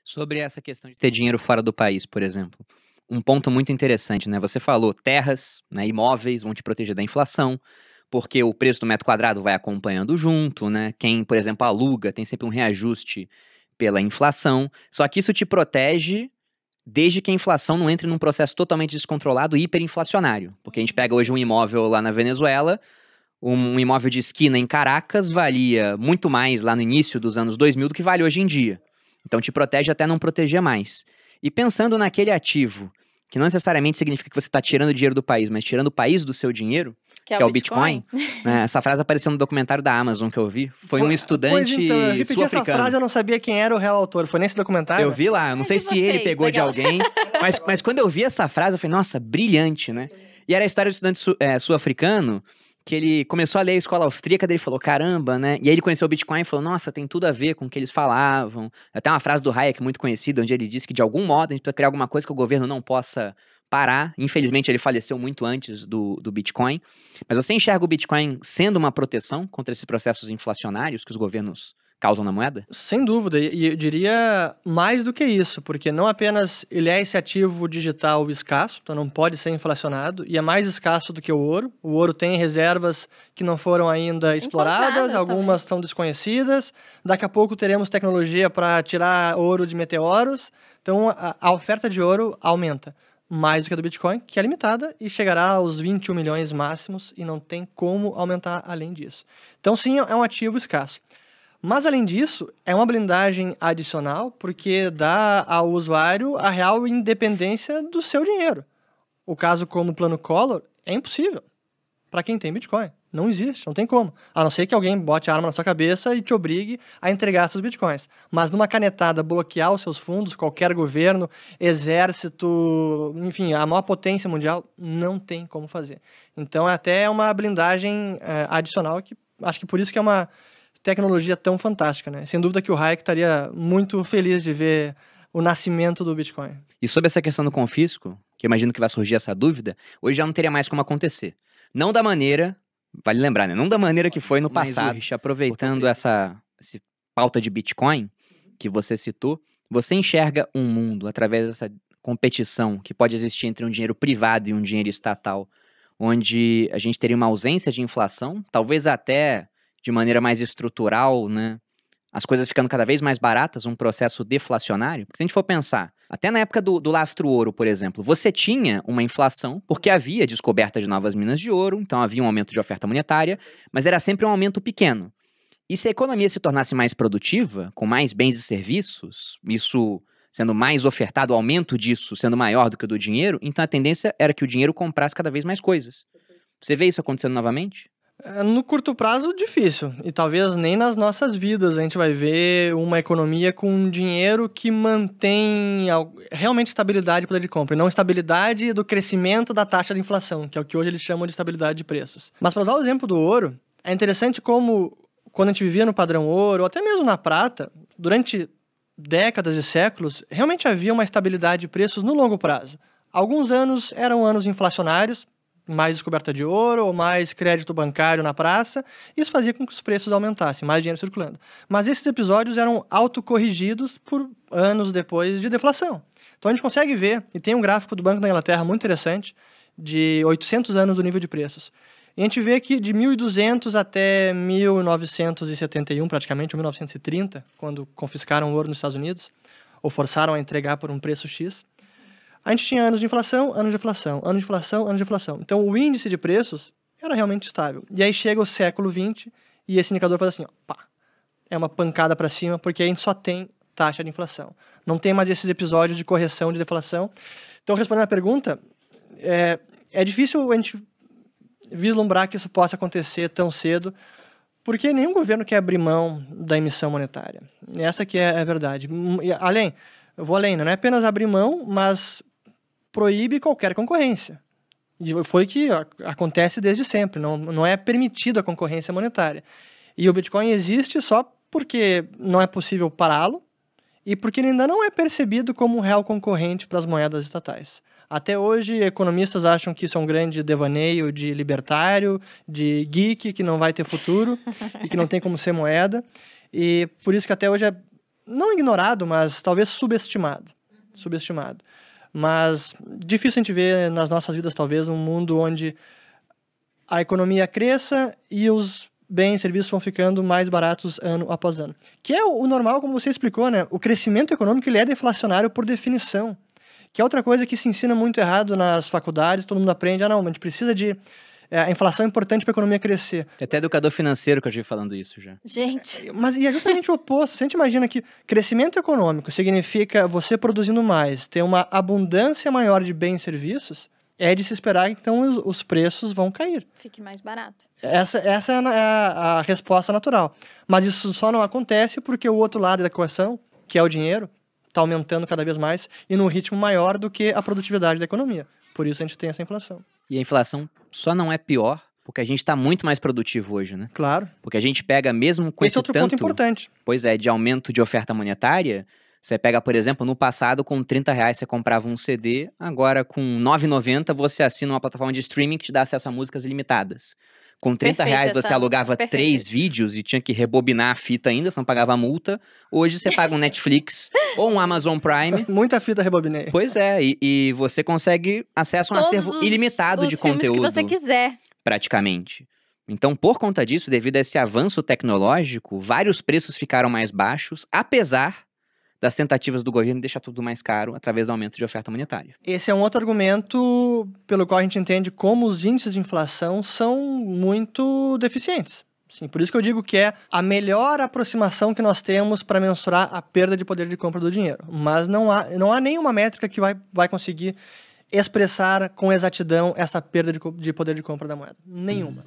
Sobre essa questão de ter dinheiro fora do país, por exemplo. Um ponto muito interessante, né? Você falou, terras, né, imóveis vão te proteger da inflação, porque o preço do metro quadrado vai acompanhando junto, né? Quem, por exemplo, aluga tem sempre um reajuste pela inflação. Só que isso te protege desde que a inflação não entre num processo totalmente descontrolado e hiperinflacionário. Porque a gente pega hoje um imóvel lá na Venezuela, um imóvel de esquina em Caracas valia muito mais lá no início dos anos 2000 do que vale hoje em dia. Então te protege até não proteger mais. E pensando naquele ativo, que não necessariamente significa que você está tirando dinheiro do país, mas tirando o país do seu dinheiro, que é o Bitcoin, né? Essa frase apareceu no documentário da Amazon que eu vi. Foi um estudante Pois então, eu repeti essa frase, eu não sabia quem era o real autor. Foi nesse documentário? Eu vi lá, eu não sei se ele pegou de alguém, mas quando eu vi essa frase, eu falei, nossa, brilhante, né? E era a história do estudante sul-africano, que ele começou a ler a escola austríaca, daí ele falou, caramba, né? E aí ele conheceu o Bitcoin e falou, nossa, tem tudo a ver com o que eles falavam. Até uma frase do Hayek muito conhecida, onde ele disse que de algum modo a gente precisa criar alguma coisa que o governo não possa parar. Infelizmente ele faleceu muito antes do Bitcoin. Mas você enxerga o Bitcoin sendo uma proteção contra esses processos inflacionários que os governos causam na moeda? Sem dúvida, e eu diria mais do que isso, porque não apenas ele é esse ativo digital escasso, então não pode ser inflacionado, e é mais escasso do que o ouro. O ouro tem reservas que não foram ainda exploradas, algumas estão desconhecidas. Daqui a pouco teremos tecnologia para tirar ouro de meteoros, então a oferta de ouro aumenta mais do que a do Bitcoin, que é limitada e chegará aos 21 milhões máximos e não tem como aumentar além disso. Então sim, é um ativo escasso. Mas, além disso, é uma blindagem adicional porque dá ao usuário a real independência do seu dinheiro. O caso como o Plano Collor é impossível para quem tem Bitcoin. Não existe, não tem como. A não ser que alguém bote a arma na sua cabeça e te obrigue a entregar seus Bitcoins. Mas numa canetada, bloquear os seus fundos, qualquer governo, exército, enfim, a maior potência mundial, não tem como fazer. Então, é até uma blindagem adicional que acho que por isso que é uma tecnologia tão fantástica, né? Sem dúvida que o Hayek estaria muito feliz de ver o nascimento do Bitcoin. E sobre essa questão do confisco, que eu imagino que vai surgir essa dúvida, hoje já não teria mais como acontecer. Não da maneira, vale lembrar, né? Não da maneira que foi no passado. Mas, aproveitando essa pauta de Bitcoin que você citou, você enxerga um mundo através dessa competição que pode existir entre um dinheiro privado e um dinheiro estatal, onde a gente teria uma ausência de inflação, talvez até de maneira mais estrutural, né? As coisas ficando cada vez mais baratas, um processo deflacionário. Porque se a gente for pensar, até na época do lastro-ouro, por exemplo, você tinha uma inflação porque havia descoberta de novas minas de ouro, então havia um aumento de oferta monetária, mas era sempre um aumento pequeno. E se a economia se tornasse mais produtiva, com mais bens e serviços, isso sendo mais ofertado, o aumento disso sendo maior do que o do dinheiro, então a tendência era que o dinheiro comprasse cada vez mais coisas. Você vê isso acontecendo novamente? No curto prazo, difícil. E talvez nem nas nossas vidas a gente vai ver uma economia com dinheiro que mantém realmente estabilidade de poder de compra. E não estabilidade do crescimento da taxa de inflação, que é o que hoje eles chamam de estabilidade de preços. Mas para usar o exemplo do ouro, é interessante como quando a gente vivia no padrão ouro, ou até mesmo na prata, durante décadas e séculos, realmente havia uma estabilidade de preços no longo prazo. Alguns anos eram anos inflacionários, mais descoberta de ouro ou mais crédito bancário na praça, isso fazia com que os preços aumentassem, mais dinheiro circulando. Mas esses episódios eram autocorrigidos por anos depois de deflação. Então a gente consegue ver, e tem um gráfico do Banco da Inglaterra muito interessante, de 800 anos do nível de preços. E a gente vê que de 1200 até 1971, praticamente, ou 1930, quando confiscaram o ouro nos Estados Unidos, ou forçaram a entregar por um preço X, a gente tinha anos de inflação, anos de inflação, anos de inflação, anos de inflação. Então, o índice de preços era realmente estável. E aí chega o século XX e esse indicador faz assim, ó, pá, é uma pancada para cima, porque a gente só tem taxa de inflação. Não tem mais esses episódios de correção, de deflação. Então, respondendo à pergunta, é difícil a gente vislumbrar que isso possa acontecer tão cedo, porque nenhum governo quer abrir mão da emissão monetária. Essa que é a verdade. Eu vou além, não é apenas abrir mão, mas proíbe qualquer concorrência. E foi o que acontece desde sempre, não é permitido a concorrência monetária. E o Bitcoin existe só porque não é possível pará-lo e porque ele ainda não é percebido como um real concorrente para as moedas estatais. Até hoje, economistas acham que isso é um grande devaneio de libertário, de geek, que não vai ter futuro e que não tem como ser moeda. E por isso que até hoje é não ignorado, mas talvez subestimado. Mas difícil a gente ver nas nossas vidas, talvez, um mundo onde a economia cresça e os bens e serviços vão ficando mais baratos ano após ano. Que é o normal, como você explicou, né? O crescimento econômico ele é deflacionário por definição. Que é outra coisa que se ensina muito errado nas faculdades, todo mundo aprende, não, a gente precisa de... a inflação é importante para a economia crescer. Tem até educador financeiro que eu já vi falando isso já. Gente. Mas e é justamente o oposto. Se a gente imagina que crescimento econômico significa você produzindo mais, ter uma abundância maior de bens e serviços, é de se esperar que então os preços vão cair. Fique mais barato. Essa é a resposta natural. Mas isso só não acontece porque o outro lado da equação, que é o dinheiro, está aumentando cada vez mais e num ritmo maior do que a produtividade da economia. Por isso a gente tem essa inflação. E a inflação só não é pior porque a gente está muito mais produtivo hoje, né? Claro. Porque a gente pega mesmo com esse outro ponto importante. Pois é, de aumento de oferta monetária. Você pega, por exemplo, no passado, com R$30 você comprava um CD, agora com R$9,90 você assina uma plataforma de streaming que te dá acesso a músicas ilimitadas. Com R$30 você alugava 3 vídeos e tinha que rebobinar a fita ainda, você não pagava a multa. Hoje você paga um Netflix ou um Amazon Prime. Muita fita rebobinei. Pois é, e você consegue acesso a um acervo ilimitado de conteúdo. Que você quiser. Praticamente. Então, por conta disso, devido a esse avanço tecnológico, vários preços ficaram mais baixos, apesar das tentativas do governo de deixar tudo mais caro através do aumento de oferta monetária. Esse é um outro argumento pelo qual a gente entende como os índices de inflação são muito deficientes. Sim, por isso que eu digo que é a melhor aproximação que nós temos para mensurar a perda de poder de compra do dinheiro. Mas não há nenhuma métrica que vai conseguir expressar com exatidão essa perda de poder de compra da moeda. Nenhuma.